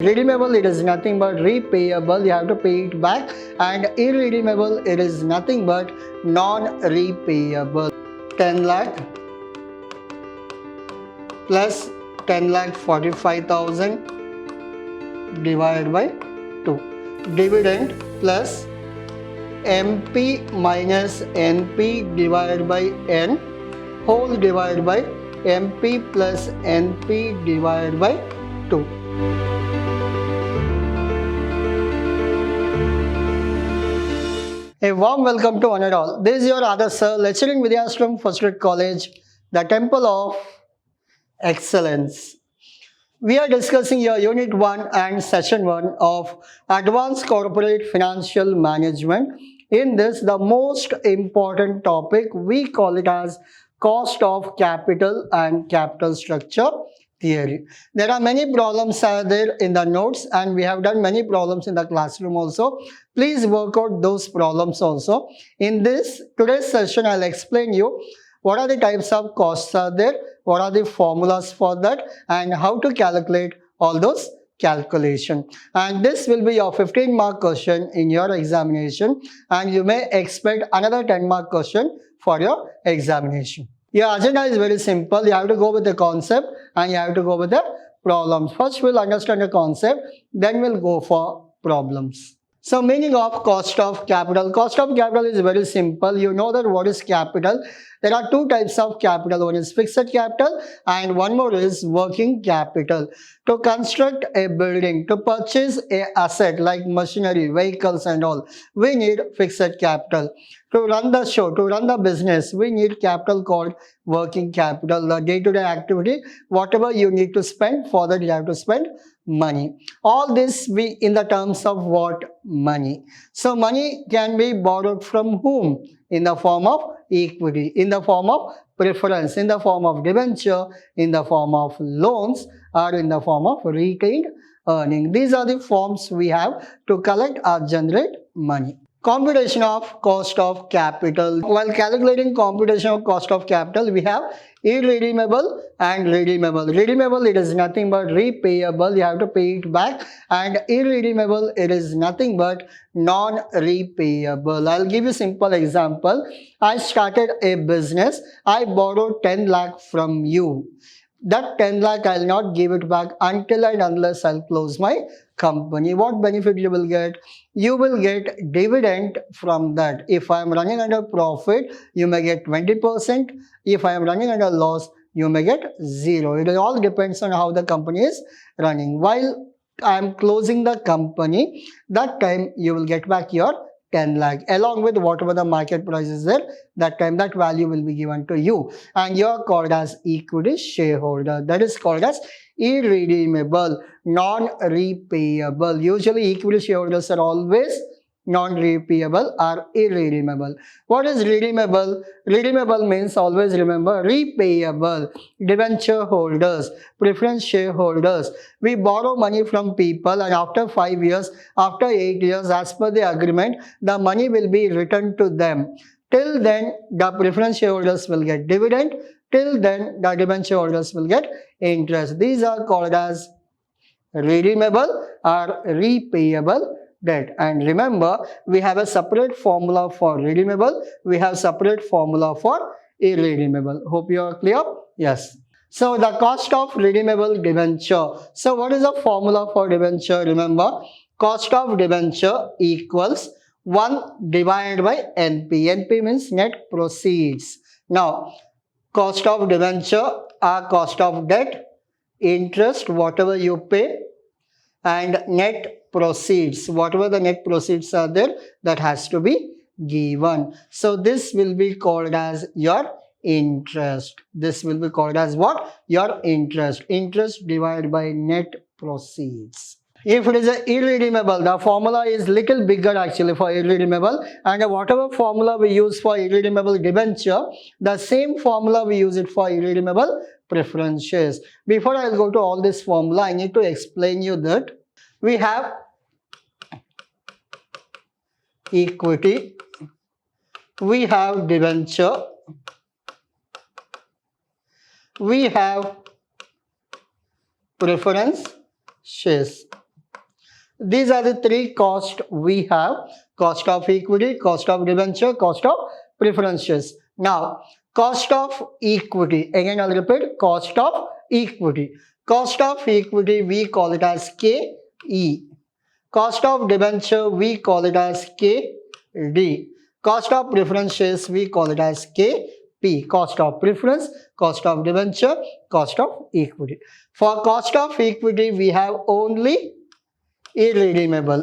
Redeemable, it is nothing but repayable, you have to pay it back, and irredeemable, it is nothing but non-repayable. 10 lakh plus 10 lakh 45,000 divided by 2. Dividend plus MP minus NP divided by N whole divided by MP plus NP divided by 2. A warm welcome to one and all. This is your other sir, lecturing Vidhyaashram First Grade College, the Temple of Excellence. We are discussing your Unit 1 and Session 1 of Advanced Corporate Financial Management. In this, the most important topic, we call it as Cost of Capital and Capital Structure Theory. There are many problems there in the notes, and we have done many problems in the classroom also. Please work out those problems also. In this today's session, I'll explain you what are the types of costs are there, what are the formulas for that, and how to calculate all those calculation. And this will be your 15-mark question in your examination, and you may expect another 10-mark question for your examination. Your agenda is very simple. You have to go with the concept and you have to go with the problems. First, we'll understand the concept, then we'll go for problems. So, meaning of cost of capital. Cost of capital is very simple. You know that what is capital. There are two types of capital. One is fixed capital and one more is working capital. To construct a building, to purchase an asset like machinery, vehicles and all, we need fixed capital. To run the show, to run the business, we need capital called working capital. The day-to-day activity, whatever you need to spend, for that you have to spend money. All this we in the terms of what? Money. So money can be borrowed from whom? In the form of equity, in the form of preference, in the form of debenture, in the form of loans, or in the form of retained earning. These are the forms we have to collect or generate money. Computation of cost of capital. While calculating computation of cost of capital, we have irredeemable and redeemable. Redeemable, it is nothing but repayable, you have to pay it back, and irredeemable, it is nothing but non-repayable. I'll give you a simple example. I started a business. I borrowed 10 lakh from you. That 10 lakh I'll not give it back until and unless I'll close my company. What benefit you will get? You will get dividend from that. If I am running under profit, you may get 20%. If I am running under loss, you may get 0. It all depends on how the company is running. While I am closing the company, that time you will get back your 10 lakh along with whatever the market price is there. That time that value will be given to you, and you are called as equity shareholder. That is called as irredeemable, non-repayable. Usually equity shareholders are always non-repayable or irredeemable. What is redeemable? Redeemable means, always remember, repayable. Debenture holders, preference shareholders. We borrow money from people, and after 5 years, after 8 years, as per the agreement, the money will be returned to them. Till then, the preference shareholders will get dividend. Till then, the debenture holders will get interest. These are called as redeemable or repayable debt. And remember, we have a separate formula for redeemable. We have separate formula for irredeemable. Hope you are clear? Yes. So the cost of redeemable debenture. So what is the formula for debenture? Remember, cost of debenture equals 1 divided by NP. NP means net proceeds. Now, cost of debenture or cost of debt, interest, whatever you pay, and net proceeds, whatever the net proceeds are there, that has to be given. So this will be called as your interest. This will be called as what? Your interest. Interest divided by net proceeds. If it is a irredeemable, the formula is little bigger actually for irredeemable, and whatever formula we use for irredeemable debenture, the same formula we use it for irredeemable preference shares. Before I go to all this formula, I need to explain you that we have equity, we have debenture, we have preference shares. These are the three costs we have: cost of equity, cost of debenture, cost of preferences. Now, cost of equity, again I'll repeat, cost of equity. Cost of equity we call it as KE. Cost of debenture we call it as KD. Cost of preferences we call it as KP. Cost of preference, cost of debenture, cost of equity. For cost of equity we have only irredeemable.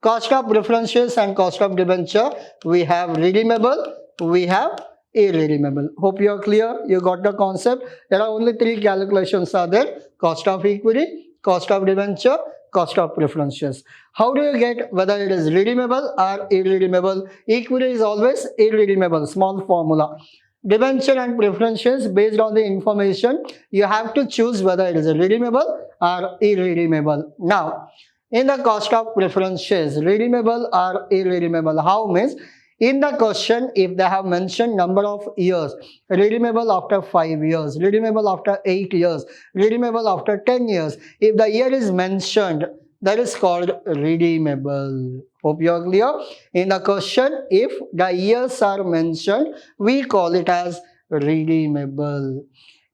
Cost of preferences and cost of debenture, we have redeemable, we have irredeemable. Hope you are clear, you got the concept. There are only three calculations are there: cost of equity, cost of debenture, cost of preferences. How do you get whether it is redeemable or irredeemable? Equity is always irredeemable, small formula. Debenture and preferences, based on the information, you have to choose whether it is redeemable or irredeemable. Now, in the cost of preferences, redeemable or irredeemable, how means? In the question, if they have mentioned number of years, redeemable after 5 years, redeemable after 8 years, redeemable after 10 years, if the year is mentioned, that is called redeemable. Hope you are clear. In the question, if the years are mentioned, we call it as redeemable.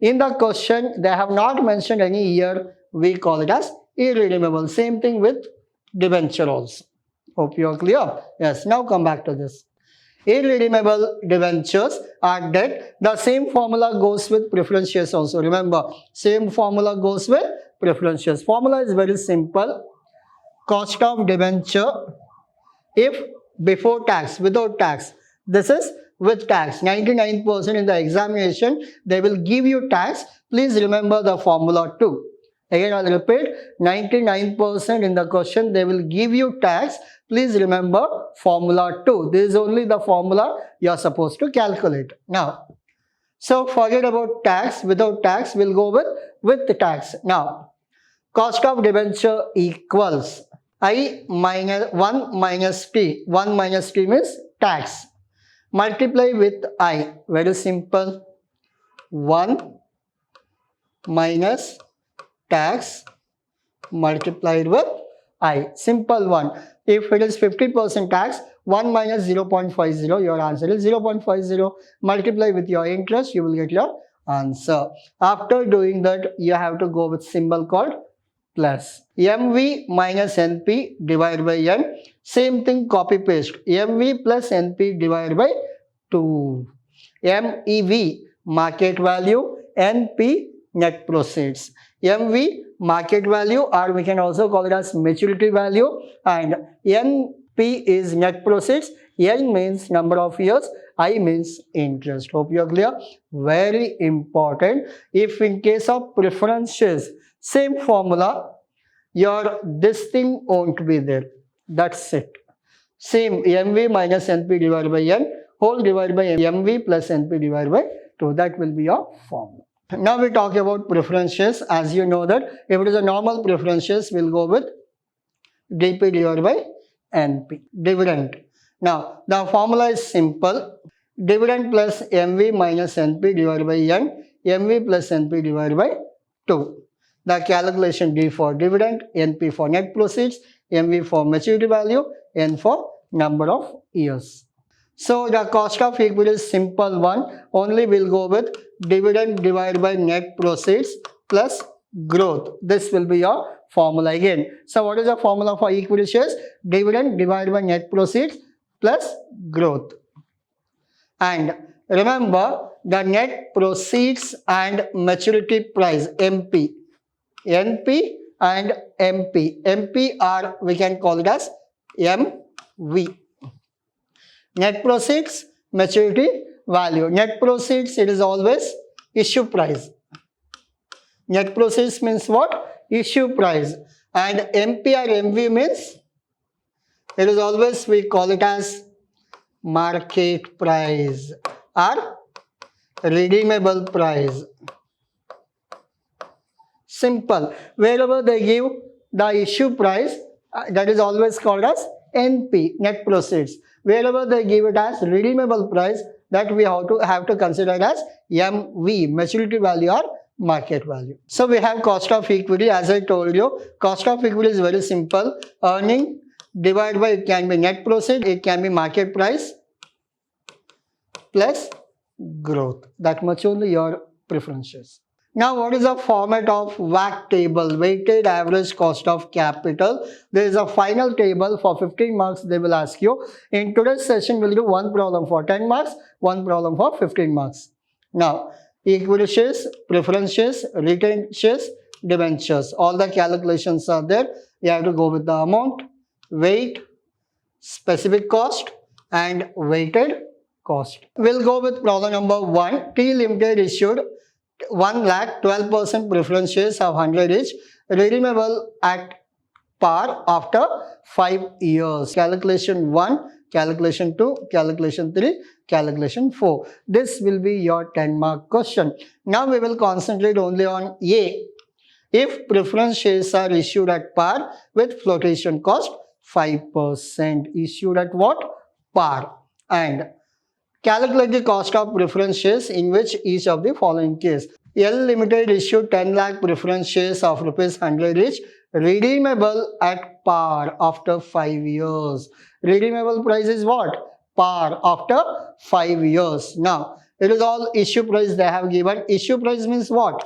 In the question, they have not mentioned any year, we call it as irredeemable. Same thing with debenture also. Hope you are clear. Yes, now come back to this. Irredeemable debentures are debt. The same formula goes with preferences also. Remember, same formula goes with preferences. Formula is very simple. Cost of debenture, if before tax, without tax. This is with tax. 99% in the examination, they will give you tax. Please remember the formula too. Again, I'll repeat, 99% in the question, they will give you tax. Please remember formula 2. This is only the formula you are supposed to calculate. Now, so forget about tax. Without tax, we'll go with the tax. Now, cost of debenture equals I minus 1 minus T. 1 minus T means tax. Multiply with I. Very simple. 1 minus tax multiplied with I. Simple one. If it is 50% tax, 1 minus 0.50, your answer is 0.50. Multiply with your interest, you will get your answer. After doing that, you have to go with symbol called plus. MV minus NP divided by N. Same thing, copy paste. MV plus NP divided by 2. MEV market value, NP net proceeds. MV market value, or we can also call it as maturity value, and NP is net proceeds. N means number of years, I means interest. Hope you are clear. Very important. If in case of preferences, same formula, your this thing won't be there. That's it. Same MV minus NP divided by N whole divided by MV plus NP divided by 2. That will be your formula. Now we talk about preferences. As you know that if it is a normal preferences, we'll go with DP divided by NP. Dividend. Now the formula is simple. Dividend plus MV minus NP divided by N. MV plus NP divided by 2. The calculation D for dividend, NP for net proceeds, MV for maturity value, N for number of years. So the cost of equity is simple one. Only we'll go with dividend divided by net proceeds plus growth. This will be your formula again. So what is the formula for equity shares? Dividend divided by net proceeds plus growth. And remember the net proceeds and maturity price, MP. NP and MP. MP are, we can call it as MV. Net proceeds, maturity value. Net proceeds, it is always issue price. Net proceeds means what? Issue price. And MP or MV means, it is always, we call it as market price or redeemable price. Simple. Wherever they give the issue price, that is always called as NP, net proceeds. Wherever they give it as redeemable price, that we have to consider as MV, maturity value or market value. So we have cost of equity. As I told you, cost of equity is very simple. Earning divided by, it can be net proceed, it can be market price plus growth. That much only your preferences. Now, what is the format of WACC table, weighted average cost of capital? There is a final table for 15 marks they will ask you. In today's session, we'll do one problem for 10 marks, one problem for 15 marks. Now, equity shares, preference shares, retained shares, debentures. All the calculations are there. You have to go with the amount, weight, specific cost and weighted cost. We'll go with problem number 1. T Limited issued 1 lakh 12% preference shares of 100 each, redeemable at par after 5 years. Calculation 1, calculation 2, calculation 3, calculation 4. This will be your 10-mark question. Now we will concentrate only on A. If preference shares are issued at par with flotation cost 5%, issued at what? Par. And calculate the cost of preference shares in which each of the following case. L Limited issued 10 lakh preference shares of rupees 100 each, redeemable at par after 5 years. Redeemable price is what? Par after 5 years. Now, it is all issue price they have given. Issue price means what?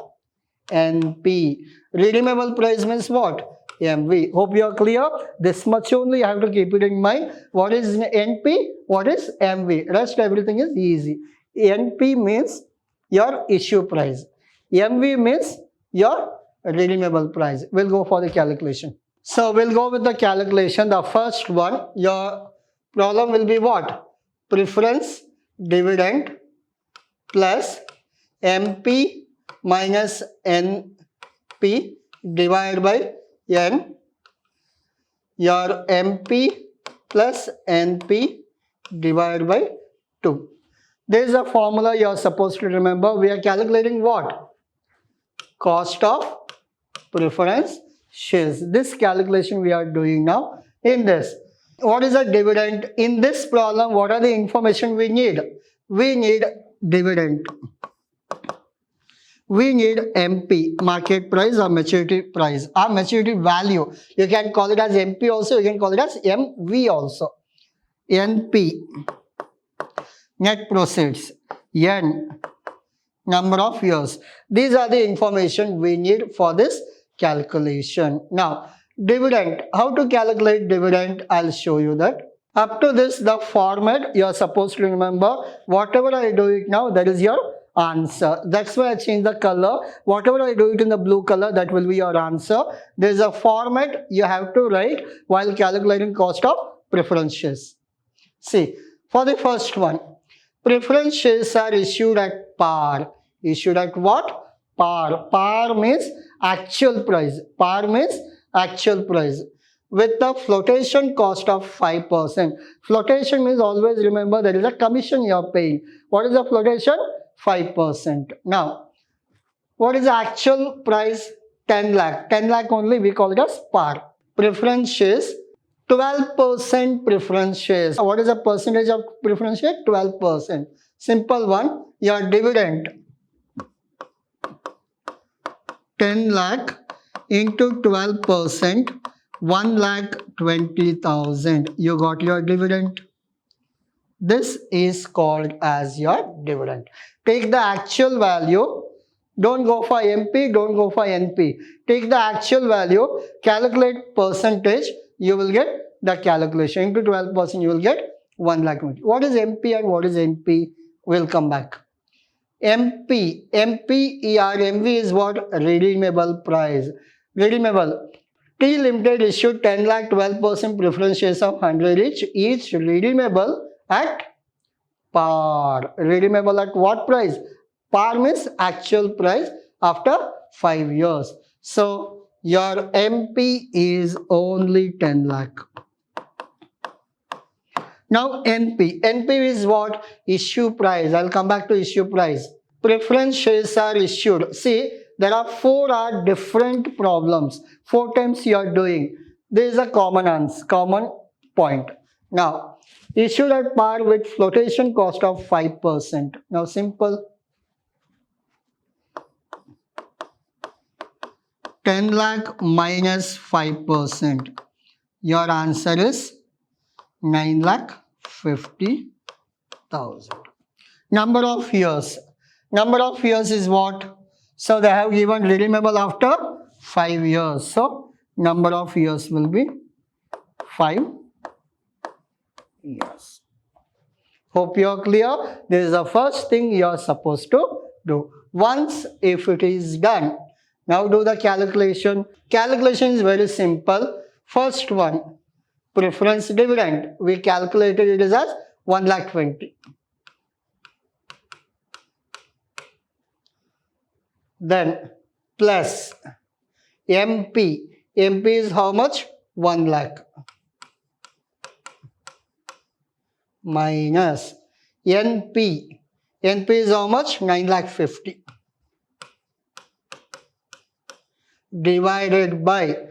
NP. Redeemable price means what? MV. Hope you are clear. This much only you have to keep it in mind. What is NP? What is MV? Rest everything is easy. NP means your issue price. MV means your redeemable price. We'll go for the calculation. So we'll go with the calculation. The first one, your problem will be what? Preference dividend plus MP minus NP divided by N. Your MP plus NP divided by 2. There is a formula you are supposed to remember. We are calculating what? Cost of preference shares. This calculation we are doing now in this. What is a dividend? In this problem, what are the information we need? We need dividend. We need MP, market price or maturity price, or maturity value. You can call it as MP also, you can call it as MV also. NP, net proceeds. N, number of years. These are the information we need for this calculation. Now, dividend. How to calculate dividend? I'll show you that. Up to this, the format you are supposed to remember. Whatever I do it now, that is your answer. That's why I changed the color. Whatever I do it in the blue color, that will be your answer. There is a format you have to write while calculating cost of preference shares. See, for the first one, preference shares are issued at par. Issued at what? Par. Par means actual price. Par means actual price. With the flotation cost of 5%. Flotation means, always remember, there is a commission you are paying. What is the flotation? 5%. Now, what is the actual price? 10 lakh. 10 lakh only, we call it as par. Preference shares, 12% preference shares. What is the percentage of preference share? 12%. Simple one. Your dividend, 10 lakh into 12%, 1,20,000. You got your dividend. This is called as your dividend. Take the actual value. Don't go for MP, don't go for NP. Take the actual value, calculate percentage, you will get the calculation. Into 12%, you will get 1,20,000. What is MP and what is NP? We'll come back. MP, MV is what? Redeemable price. Redeemable. T Limited issued 10 lakh 12% preference shares of 100 each redeemable at par. Redeemable at what price? Par means actual price after 5 years. So your MP is only 10 lakh. Now NP. NP is what? Issue price. I'll come back to issue price. Preference shares are issued. See, there are 4 different problems. 4 times you are doing. There is a common answer, common point. Now, issued at par with flotation cost of 5%. Now, simple. 10 lakh minus 5%. Your answer is 9,50,000. Number of years. Number of years is what? So they have given redeemable after 5 years. So number of years will be 5 years. Hope you are clear. This is the first thing you are supposed to do. Once if it is done, now do the calculation. Calculation is very simple. First one, preference dividend. We calculated it as 1,20,000. Then plus MP. MP is how much? 1 lakh. Minus NP. NP is how much? 9,50,000. Divided by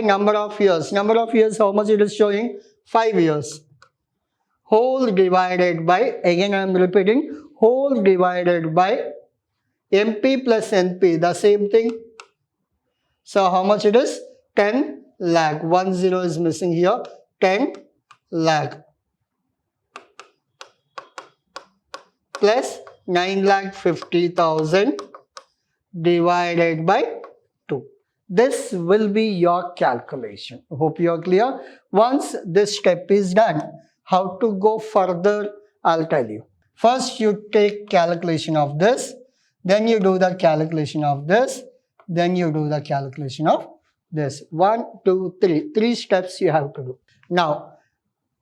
number of years. Number of years, how much it is showing? 5 years. Whole divided by, again I am repeating, whole divided by MP plus NP, the same thing. So how much it is? 10 lakh. 1 0 is missing here. 10 lakh. Plus 9,50,000 divided by 2. This will be your calculation. Hope you are clear. Once this step is done, how to go further, I'll tell you. First you take calculation of this, then you do the calculation of this, then you do the calculation of this. 1, 2, 3. 3 steps you have to do. Now,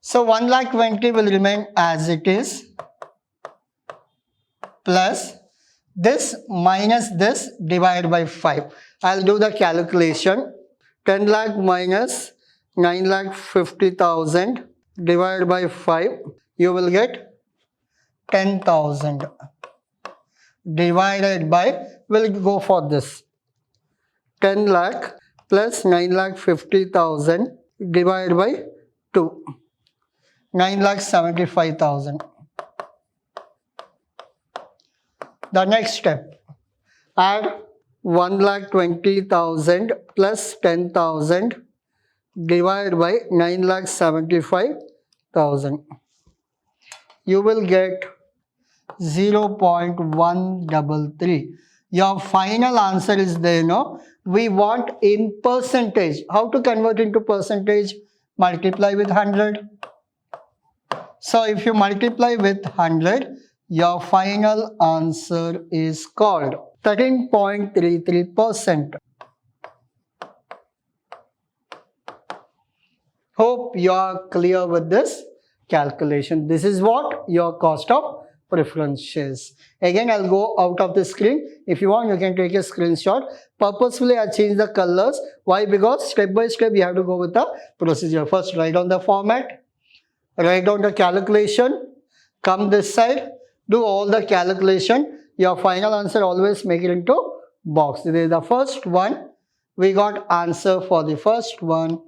so 1,20,000 will remain as it is, plus this minus this divided by 5. I'll do the calculation. 10 lakh minus 9,50,000 divided by 5. You will get 10,000. Divided by, we'll go for this. 10 lakh plus 9,50,000 divided by 2. 9,75,000. The next step, add 1,20,000 plus 10,000 divided by 9,75,000. You will get 0.133. Your final answer is there, no? We want in percentage. How to convert into percentage? Multiply with 100. So if you multiply with 100, your final answer is called 13.33%. Hope you are clear with this calculation. This is what your cost of preference shares. Again, I'll go out of the screen. If you want, you can take a screenshot. Purposefully, I changed the colors. Why? Because step by step, you have to go with the procedure. First, write down the format. Write down the calculation. Come this side. Do all the calculation. Your final answer, always make it into box. This is the first one. We got answer for the first one.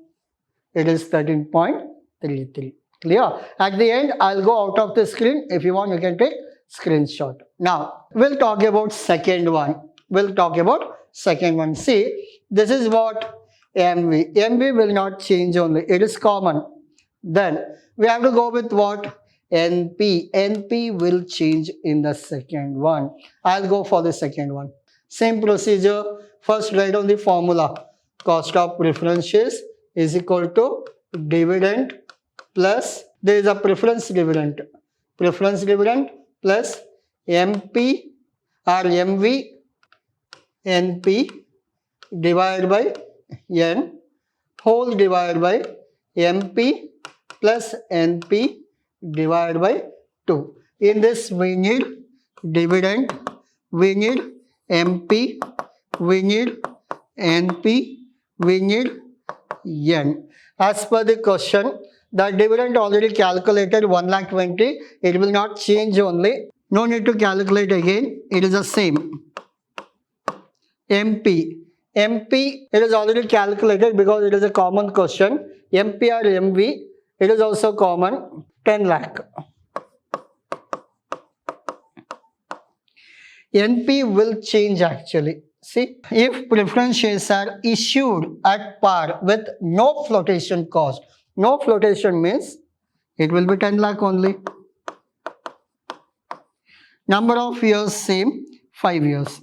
It is 13.33. Clear? At the end, I'll go out of the screen. If you want, you can take screenshot. Now, we'll talk about second one. See, this is what MV. MV will not change only. It is common. Then, we have to go with what? NP. NP will change in the second one. I'll go for the second one. Same procedure. First, write down the formula. Cost of preference shares is equal to dividend plus, there is a preference dividend. Preference dividend plus MP or MV NP divided by N whole divided by MP plus NP divided by 2. In this, we need dividend, we need MP, we need NP, we need N. As per the question, the dividend already calculated 1,20,000. It will not change only. No need to calculate again. It is the same. MP. MP, it is already calculated because it is a common question. MP or MV, it is also common. 10 lakh. NP will change actually. See, if preference shares are issued at par with no flotation cost, no flotation means it will be 10 lakh only. Number of years same, 5 years.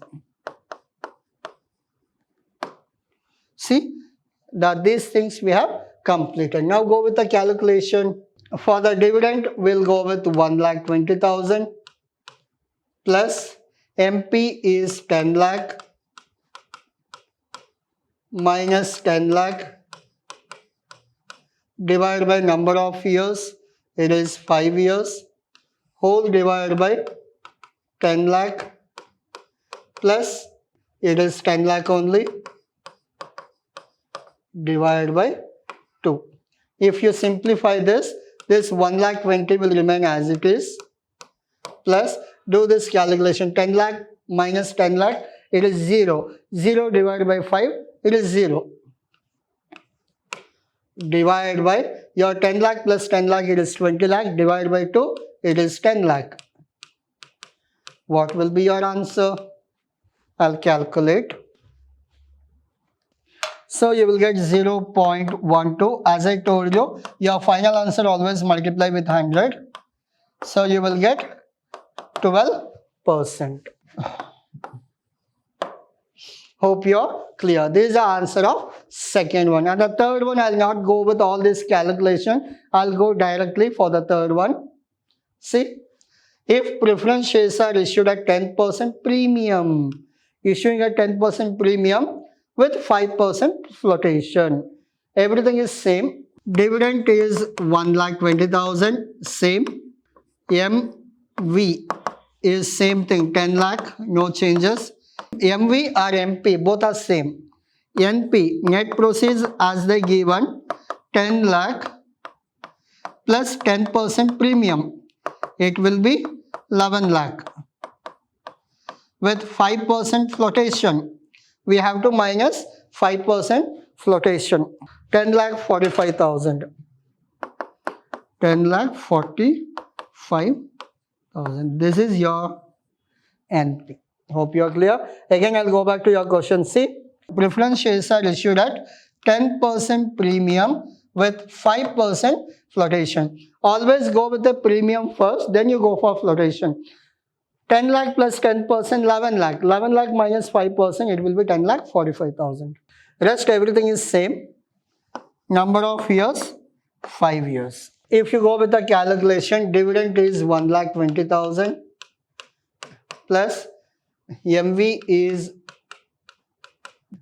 See, that these things we have completed. Now go with the calculation. For the dividend, we'll go with 1,20,000 plus MP is 10 lakh minus 10 lakh divided by number of years, it is 5 years, whole divided by 10 lakh plus it is 10 lakh only divided by 2. If you simplify this 1,20,000 will remain as it is, plus do this calculation, 10 lakh minus 10 lakh, it is 0. 0 divided by 5, it is 0. Divided by your 10 lakh plus 10 lakh, it is 20 lakh, divided by 2, it is 10 lakh. What will be your answer? I'll calculate. So you will get 0.12. As I told you, your final answer always multiply with 100. So you will get 12%. Hope you're clear. This is the answer of second one. And the third one, I'll not go with all this calculation. I'll go directly for the third one. See, if preference shares are issued at 10% premium, issuing at 10% premium with 5% flotation, everything is same. Dividend is 1,20,000, same. MV is same thing, 10 lakh, no changes. MV or MP, both are same. NP, net proceeds as they given, 10 lakh plus 10% premium, it will be 11 lakh. With 5% flotation, we have to minus 5% flotation, 10 lakh 45,000. 10 lakh 45,000. This is your NP. Hope you are clear. Again, I'll go back to your question. See, preference shares are issued at 10% premium with 5% flotation. Always go with the premium first, then you go for flotation. 10 lakh plus 10%, 11 lakh. 11 lakh minus 5%, it will be 10 lakh 45,000. Rest everything is same. Number of years, 5 years. If you go with the calculation, dividend is 1,20,000 plus MV is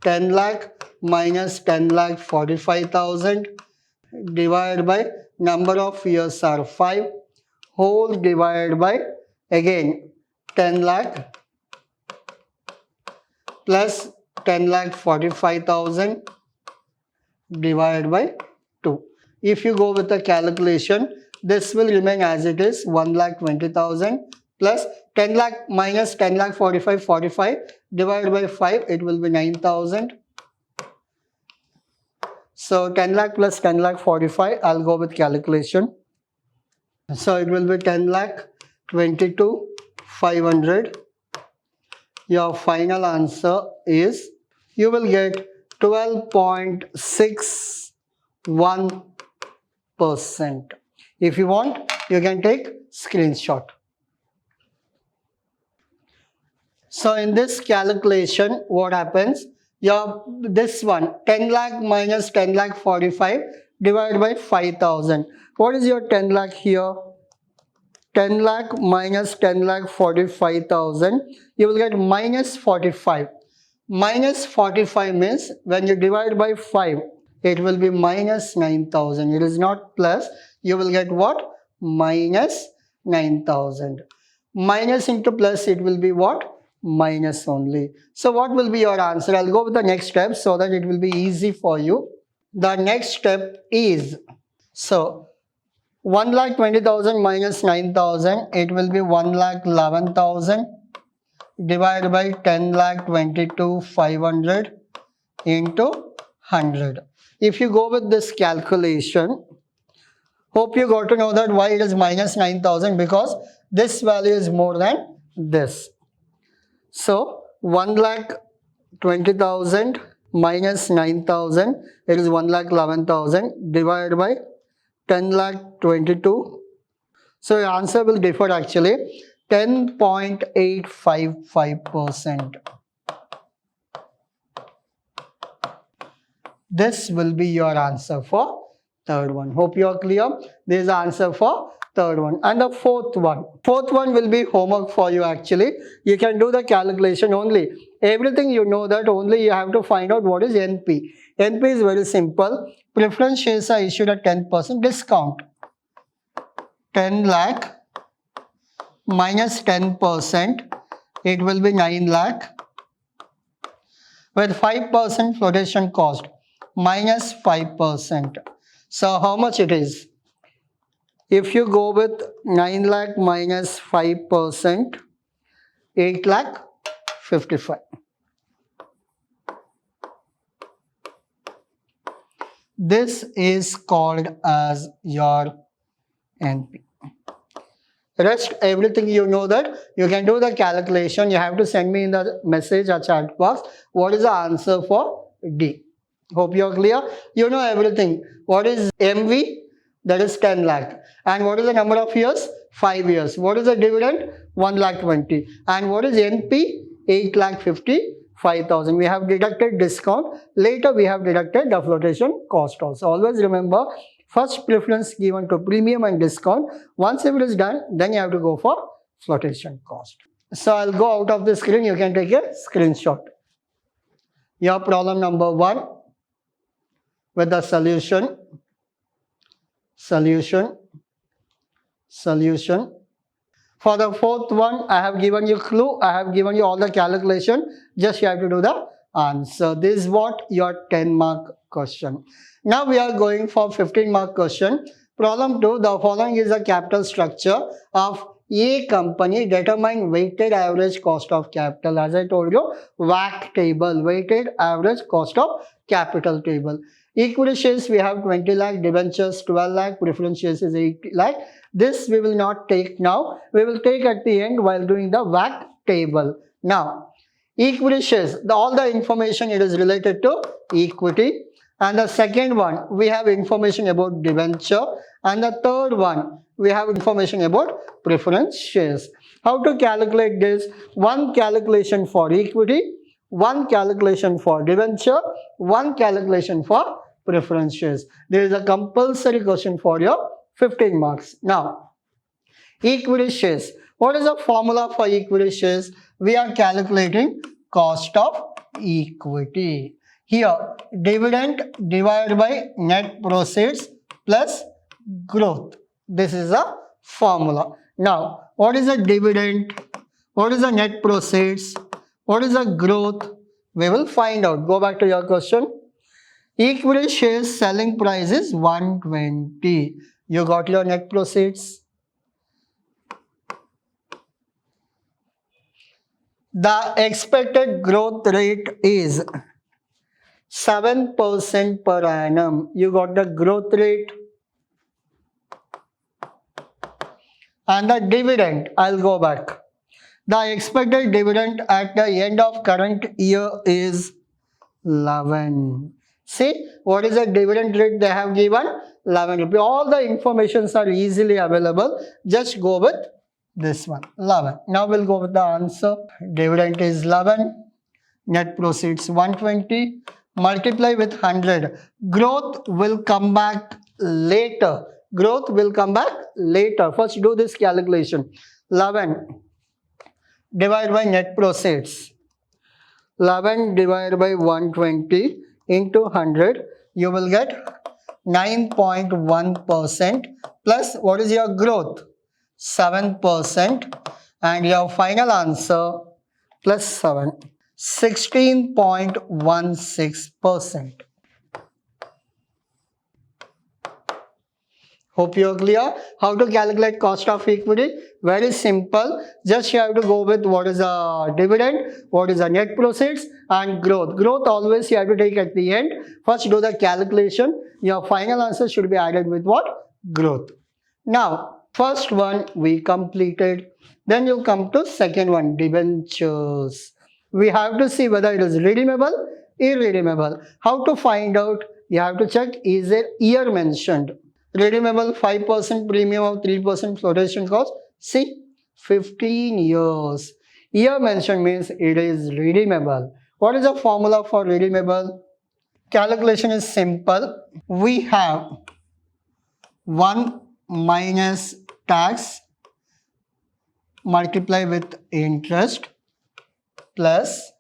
10 lakh minus 10 lakh 45,000 divided by number of years are 5, whole divided by again 10 lakh plus 10 lakh 45,000 divided by 2. If you go with the calculation, this will remain as it is, 1,20,000 plus 10 lakh minus 10 lakh 45 divided by 5, it will be 9,000. So 10 lakh plus 10 lakh 45, I'll go with calculation. So it will be 10 lakh 22,500. Your final answer is, you will get 12.61%. If you want, you can take screenshot. So in this calculation, what happens? This one, 10 lakh minus 10 lakh 45 divided by 5,000. What is your 10 lakh here? 10 lakh minus 10 lakh 45,000. You will get minus 45. Minus 45 means when you divide by 5, it will be minus 9,000. It is not plus. You will get what? Minus 9,000. Minus into plus, it will be what? Minus only. So what will be your answer? I'll go with the next step so that it will be easy for you. The next step is, so 1,20,000 minus 9,000, it will be 1,11,000 divided by 10,22,500 into 100. If you go with this calculation, hope you got to know that why it is minus 9,000, because this value is more than this. So 1,20,000 20,000 minus 9,000, it is 1,11,000 divided by 10,22. So your answer will differ actually, 10.855%. This will be your answer for third one. Hope you are clear. This is the answer for third one. And the fourth one. Fourth one will be homework for you actually. You can do the calculation only. Everything you know that, only you have to find out what is NP. NP is very simple. Preference shares are issued at 10% discount. 10 lakh minus 10%, it will be 9 lakh with 5% flotation cost minus 5%. So how much it is? If you go with 9 lakh minus 5%, 8 lakh 55. This is called as your NP. Rest everything you know that, you can do the calculation. You have to send me in the message or chat box what is the answer for D. Hope you are clear. You know everything. What is MV? That is 10 lakh. And what is the number of years? 5 years. What is the dividend? 1 lakh 20. And what is NP? 8 lakh 55,000. We have deducted discount. Later we have deducted the flotation cost also. Always remember, first preference given to premium and discount. Once it is done, then you have to go for flotation cost. So I'll go out of the screen. You can take a screenshot. Your problem number 1 with the solution. For the fourth one, I have given you clue. I have given you all the calculation. Just you have to do the answer. This is what your 10-mark question. Now we are going for 15-mark question. Problem 2, the following is a capital structure of A company. Determine weighted average cost of capital. As I told you, WACC table, weighted average cost of capital table. Equity shares we have 20 lakh, debentures 12 lakh, preference shares is 8 lakh. This we will not take now. We will take at the end while doing the WACC table. Now, equity shares, all the information it is related to equity. And the second one, we have information about debenture. And the third one, we have information about preference shares. How to calculate this? One calculation for equity, one calculation for debenture, one calculation for preference shares. There is a compulsory question for your 15 marks. Now, equity shares. What is the formula for equity shares? We are calculating cost of equity. Here, dividend divided by net proceeds plus growth. This is a formula. Now, what is the dividend? What is the net proceeds? What is the growth? We will find out. Go back to your question. Equity shares selling price is 120. You got your net proceeds. The expected growth rate is 7% per annum. You got the growth rate. And the dividend, I'll go back. The expected dividend at the end of current year is 11. See, what is the dividend rate they have given? 11 rupees. All the informations are easily available. Just go with this one, 11. Now we'll go with the answer. Dividend is 11. Net proceeds 120. Multiply with 100. Growth will come back later. Growth will come back later. First do this calculation. 11 divided by net proceeds. 11 divided by 120 into 100. You will get 9.1% plus what is your growth? 7%. And your final answer plus 7. 16.16%. Hope you are clear. How to calculate cost of equity? Very simple. Just you have to go with what is the dividend, what is the net proceeds, and growth. Growth always you have to take at the end. First do the calculation. Your final answer should be added with what? Growth. Now, first one we completed. Then you come to second one, debentures. We have to see whether it is redeemable, irredeemable. How to find out? You have to check, is there year mentioned? Redeemable 5% premium of 3% flotation cost. See, 15 years. Year mentioned means it is redeemable. What is the formula for redeemable? Calculation is simple. We have 1 minus tax multiply with interest plus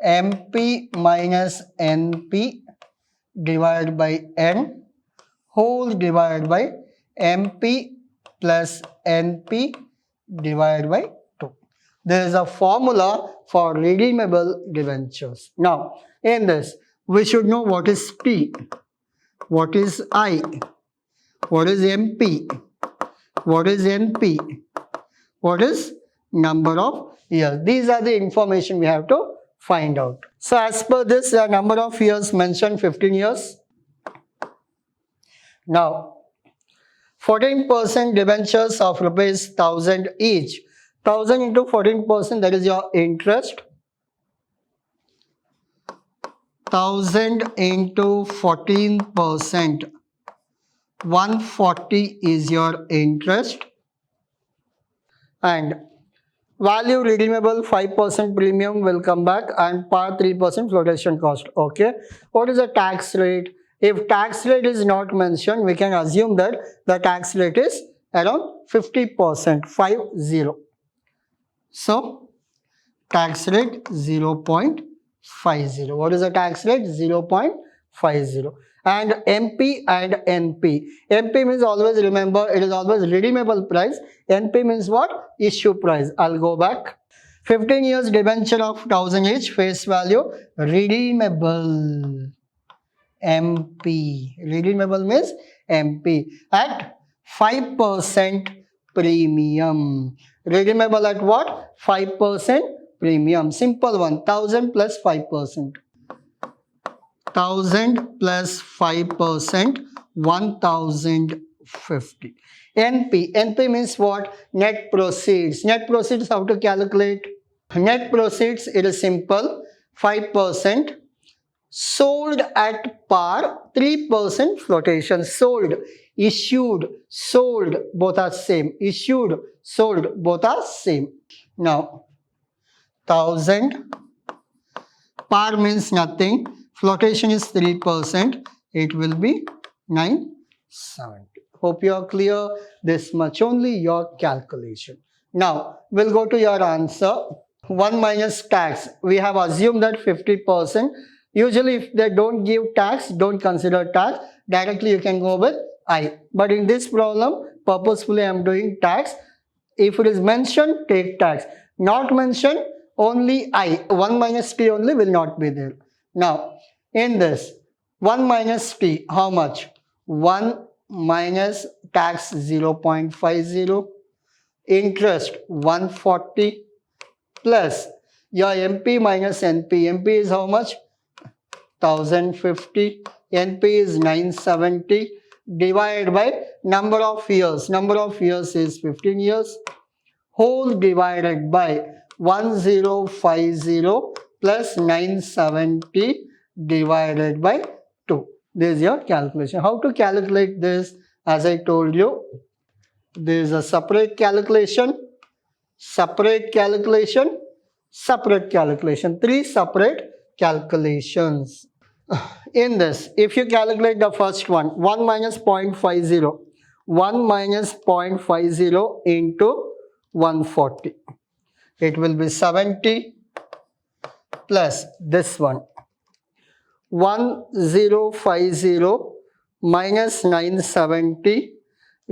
MP minus NP divided by N whole divided by MP plus NP divided by 2. There is a formula for redeemable debentures. Now, in this, we should know what is P, what is I, what is MP, what is NP, what is number of years. These are the information we have to find out. So, as per this, the number of years mentioned 15 years. Now, 14% debentures of rupees 1000 each. 1000 into 14%, that is your interest. 1000 into 14%, 140 is your interest. And value redeemable 5% premium will come back and par 3% flotation cost. Okay. What is the tax rate? If tax rate is not mentioned, we can assume that the tax rate is around 50%, 50. So, tax rate 0.50. What is the tax rate? 0.50. And MP and NP. MP means, always remember, it is always redeemable price. NP means what? Issue price. I'll go back. 15 years debenture of 1000 each, face value, redeemable. MP. Redeemable means MP at 5% premium. Redeemable at what? 5% premium. Simple one. 1000 plus 5%. 1000 plus 5%, 1050. NP. NP means what? Net proceeds. Net proceeds, how to calculate? Net proceeds, it is simple. 5%. Sold at par, 3% flotation. Sold, issued, sold, both are same. Issued, sold, both are same. Now, 1000, par means nothing. Flotation is 3%. It will be 970. Hope you are clear. This much only your calculation. Now, we'll go to your answer. 1 minus tax. We have assumed that 50%. Usually, if they don't give tax, don't consider tax. Directly, you can go with I. But in this problem, purposefully, I am doing tax. If it is mentioned, take tax. Not mentioned, only I. 1 minus T only will not be there. Now, in this, 1 minus T, how much? 1 minus tax 0.50, interest 140 plus your MP minus NP. MP is how much? 1050. NP is 970 divided by number of years. Number of years is 15 years. Whole divided by 1050 plus 970 divided by 2. This is your calculation. How to calculate this? As I told you, there is a separate calculation, separate calculation, separate calculation. 3 separate calculations. In this, if you calculate the first one, 1 minus 0.50, 1 minus 0.50 into 140. It will be 70 plus this one. 1050 minus 970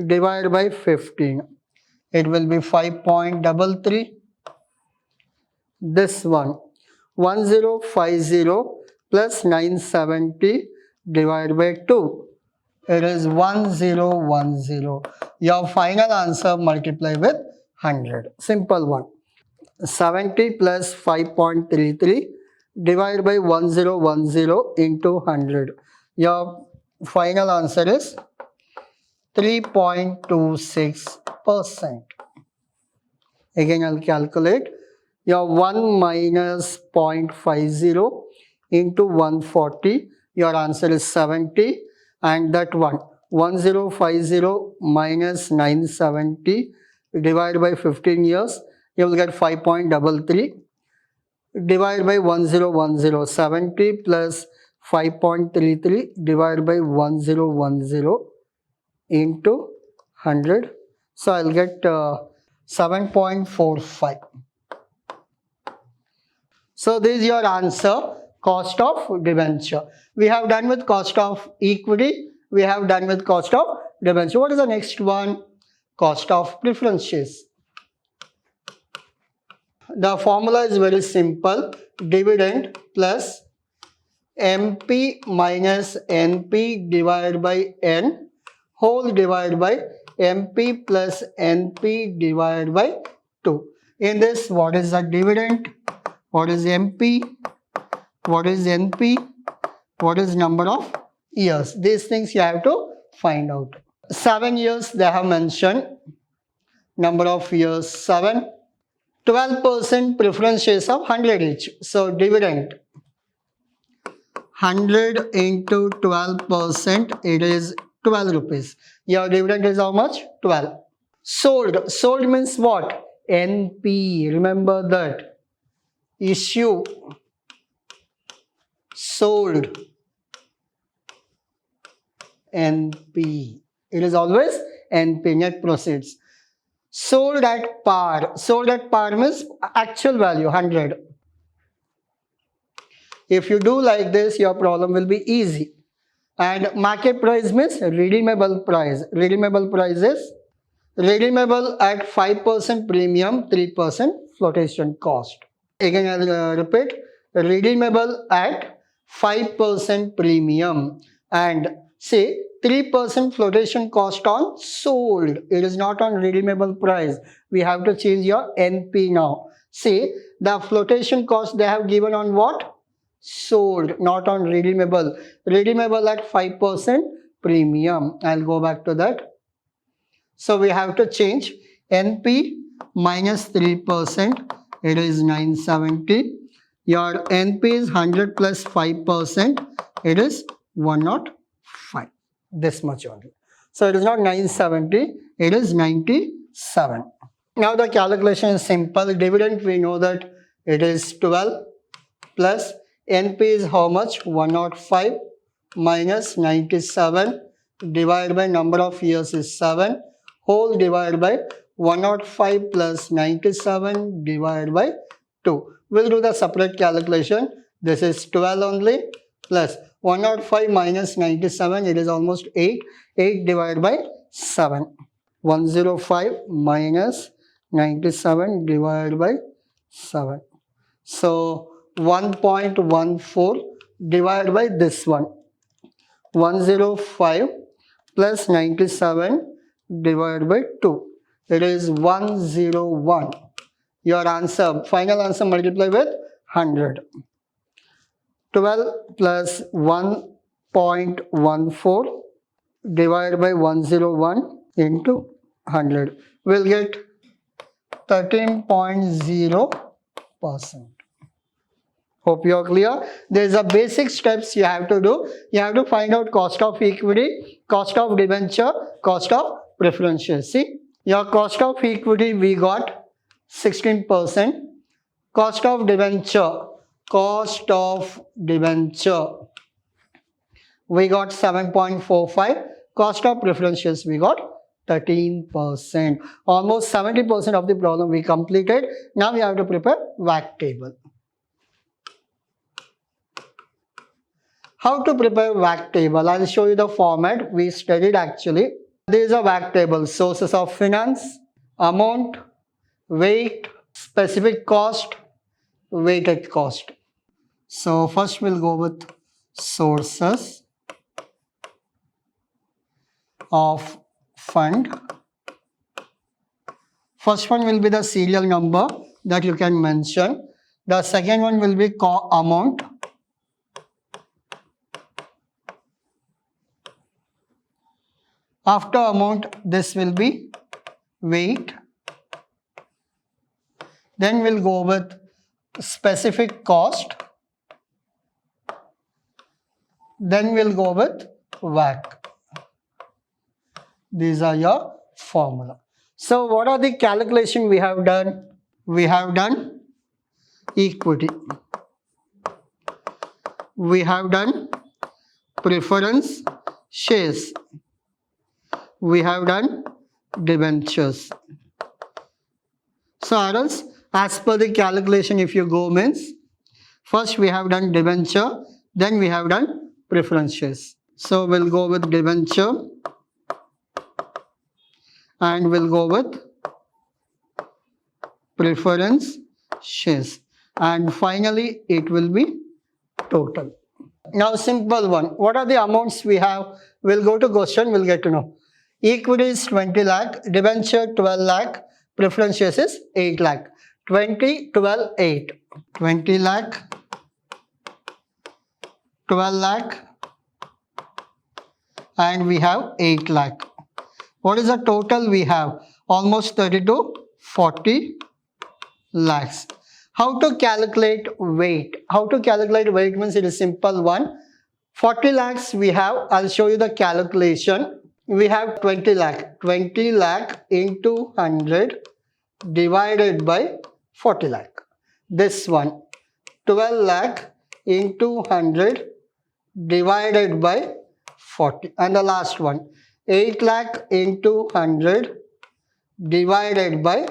divided by 15. It will be 5.33. This one. 1050 plus 970 divided by 2. It is 1010. Your final answer multiply with 100. Simple one. 70 plus 5.33 divided by 1010 into 100. Your final answer is 3.26%. Again, I'll calculate. Your 1 minus 0.50 into 140, your answer is 70, and that one 1050 minus 970 divided by 15 years, you will get 5.33. Divide by 1010, 70 plus 5.33 divided by 1010 into 100. So I'll get 7.45. So this is your answer, cost of debenture. We have done with cost of equity. We have done with cost of debenture. What is the next one? Cost of preferences. The formula is very simple. Dividend plus MP minus NP divided by N whole divided by MP plus NP divided by 2. In this, what is the dividend? What is MP? What is NP? What is number of years? These things you have to find out. 7 years they have mentioned. Number of years 7. 12% preference shares of 100 each. So dividend 100 into 12%, it is 12 rupees. Your dividend is how much? 12. Sold. Sold means what? NP. Remember that. Issue. Sold. NP. It is always NP, net proceeds. Sold at par. Sold at par means actual value 100. If you do like this, your problem will be easy. And market price means redeemable price. Redeemable price is redeemable at 5% premium, 3% flotation cost. Again, I'll repeat. Redeemable at 5% premium and say 3% flotation cost on sold. It is not on redeemable price. We have to change your NP now. See, the flotation cost they have given on what? Sold, not on redeemable. Redeemable at 5% premium. I'll go back to that. So we have to change NP minus 3%. It is 970. Your NP is 100 plus 5%. It is 105. This much only. So it is not 970. It is 97. Now the calculation is simple. Dividend we know that it is 12 plus NP is how much? 105 minus 97 divided by number of years is 7 whole divided by 105 plus 97 divided by 2. We'll do the separate calculation. This is 12 only plus 105 minus 97. It is almost 8. 8 divided by 7. 105 minus 97 divided by 7. So 1.14 divided by this one. 105 plus 97 divided by 2. It is 101. Your answer, final answer multiply with 100. 12 plus 1.14 divided by 101 into 100. We'll get 13.0%. Hope you are clear. There is a basic steps you have to do. You have to find out cost of equity, cost of debenture, cost of preferential. See, your cost of equity we got 16%. Cost of debenture we got 7.45. Cost of preferentials we got 13%. Almost 70% of the problem we completed. Now we have to prepare WACC table. How to prepare WACC table? I'll show you the format we studied actually. There is a WACC table. Sources of finance, amount, weight, specific cost, weighted cost. So first we'll go with sources of fund. First one will be the serial number that you can mention. The second one will be amount. After amount, this will be weight. Then we'll go with specific cost. Then we'll go with WACC. These are your formula. So what are the calculation we have done? We have done equity. We have done preference shares. We have done debentures. So adults, as per the calculation, if you go means, first we have done debenture, then we have done preference shares. So we'll go with debenture and we'll go with preference shares. And finally, it will be total. Now simple one. What are the amounts we have? We'll go to question, we'll get to know. Equity is 20 lakh, debenture 12 lakh, preference shares is 8 lakh. 20, 12, 8. 20 lakh, 12 lakh, and we have 8 lakh. What is the total we have? Almost 30 to 40 lakhs. How to calculate weight? How to calculate weight means it is simple one. 40 lakhs we have. I'll show you the calculation. We have 20 lakh. 20 lakh into 100 divided by 40 lakh. This one. 12 lakh into 100 divided by 40. And the last one. 8 lakh into 100 divided by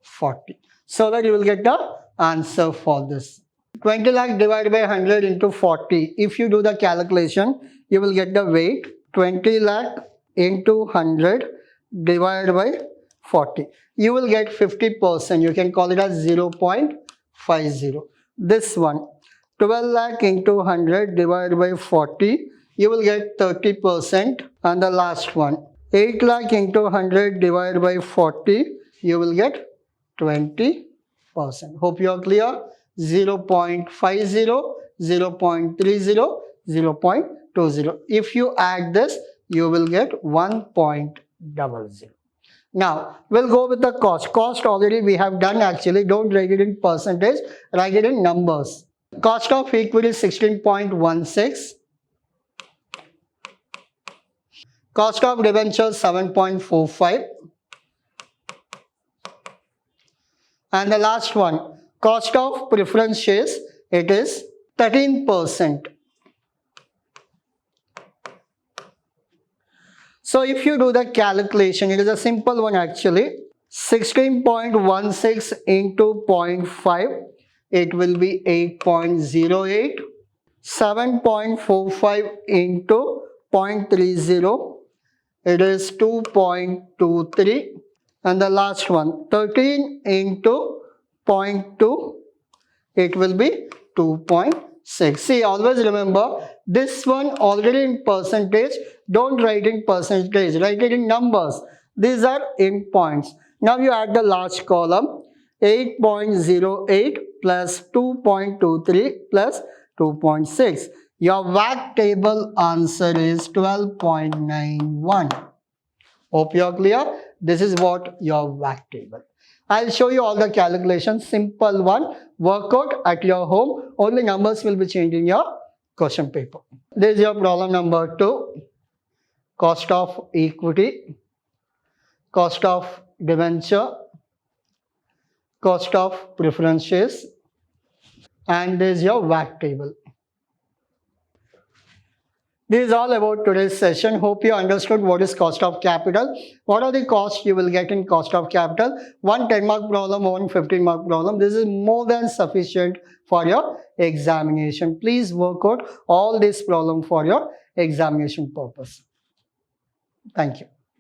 40. So that you will get the answer for this. 20 lakh divided by 100 into 40. If you do the calculation, you will get the weight. 20 lakh into 100 divided by 40. You will get 50%. You can call it as 0.50. This one. 12 lakh into 100 divided by 40. You will get 30%. And the last one. 8 lakh into 100 divided by 40. You will get 20%. Hope you are clear. 0.50, 0.30, 0.20. If you add this, you will get 1.00. Now, we'll go with the cost. Cost already we have done actually. Don't write it in percentage, write it in numbers. Cost of equity is 16.16. Cost of debenture 7.45. And the last one, cost of preference shares, it is 13%. So if you do the calculation, it is a simple one actually. 16.16 into 0.5, it will be 8.08. 7.45 into 0.30, it is 2.23. And the last one, 13 into 0.2, it will be 2.6. See, always remember, this one already in percentage, don't write in percentage, write it in numbers. These are in points. Now you add the last column, 8.08 plus 2.23 plus 2.6. Your WACC table answer is 12.91. Hope you are clear. This is what your WACC table. I'll show you all the calculations. Simple one. Work out at your home. Only numbers will be changed in your question paper. This is your problem number 2. Cost of equity. Cost of debenture. Cost of preference shares. And this is your WACC table. This is all about today's session. Hope you understood what is cost of capital. What are the costs you will get in cost of capital? One 10-mark problem, one 15-mark problem. This is more than sufficient for your examination. Please work out all this problem for your examination purpose. Thank you.